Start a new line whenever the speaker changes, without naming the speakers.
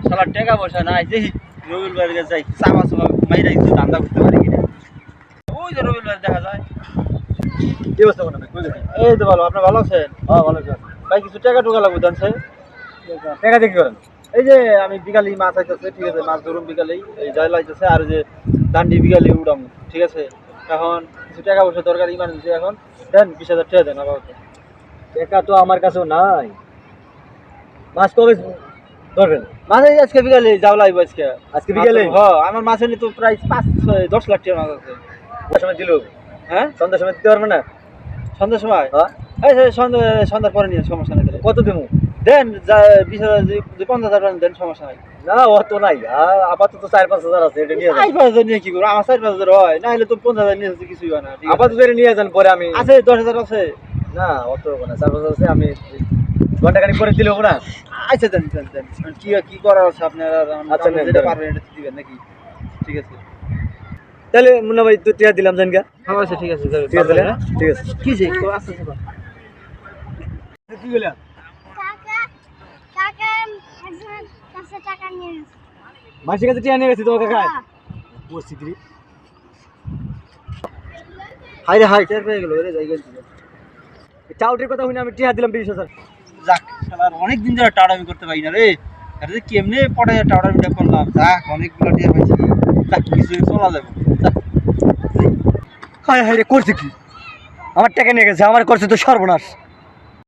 শালা টাকা পয়সা নাই দেখি রবিউল ভাইয়ের কাছে যাই চাপা চাপা মাইরা একটু ধান্দা করতে পারি কিনা। ওই যে রবিউল ভাই দেখা যায়।
কি অবস্থা বলেন
এই তো ভালো, আপনি ভালো আছেন?
হ্যাঁ ভালো আছি
ভাই কিছু টাকা টুকা লাগবে জানছে?
টাকা দিয়ে কি করেন
এই যে আমি বিকালেই মাছ আইতেছে, ঠিক আছে, মাছ ধরুন বিকালেই এই জাল আইতেছে, আর যে দান্ডি বিকালে উড়াম, ঠিক আছে। এখন কিছু টাকা পয়সা দরকার, ইমার্জেন্সি। এখন দেন 20,000 টাকা দেন আপাতত।
টাকা তো আমার কাছেও নাই। মাছ কবে ধরবেন?
মাছ এই আজকে বিকালে যাও লাগবে আজকে।
আজকে বিকেলে?
হ্যাঁ, আমার মাছ এনে তো প্রায় 5-10 লাখ টাকা মাছ আছে।
সন্ধ্যার সময় দিল?
হ্যাঁ,
সন্ধ্যার সময় দিতে পারবেন না?
সন্ধ্যার সময়?
হ্যাঁ
এই যে সন্ধ্যার পরে নিয়ে সমস্যা নেই।
কত দেবো?
দেন 20,000, 50,000 দেন, সমস্যা নাই।
না অত নাই, আপাতত 4-5 হাজার আছে, এটা নিয়ে যান।
5,000 নিয়ে কি করবো? আমার 4-5,000 হয়, না হলে তো 50,000 নিয়ে আসতে কিছুই হয় না। ঠিক আছে?
আপাতত এটা নিয়ে যান, পরে আমি
আছে 10,000 আছে।
না অত হবে না, 4-5 আছে, আমি ঘন্টাখানিক পরে দিলে হবো না?
আচ্ছা দেন দেন দেন, কি কি করার আছে আপনার?
আচ্ছা, নেন,
যেটা
দেন।
পারবেন এটা দিবেন নাকি? ঠিক আছে,
তাহলে মুন্না ভাই 2 টাকা দিলাম জান গা।
হ্যাঁ আচ্ছা ঠিক আছে,
ঠিক আছে তাহলে? ঠিক আছে।
কি যে আচ্ছা আচ্ছা।
কি বললাম?
টাকা টাকা একজনের কাছে টাকা নিয়ে গেছে।
মাসির কাছে টিয়া নিয়ে গেছি তোমার কাকায়? বসছি কি?
হাই রে হাই, টের পেয়ে গেল রে, যাই গেল।
চাউটির কথা শুনে আমি টিয়া দিলাম 20,000।
যাক, শালার অনেক দিন ধরে টাউডামি করতে পারি না রে। আরে যে কেমনে পড়ে টাউডামিটা করলাম, যাক অনেকগুলো টিয়া পাইছি। যাক কিছু চলা যাবে।
হায় হায় রে, করছে কি? আমার টাকা নিয়ে গেছে, আমার করছে তো সর্বনাশ।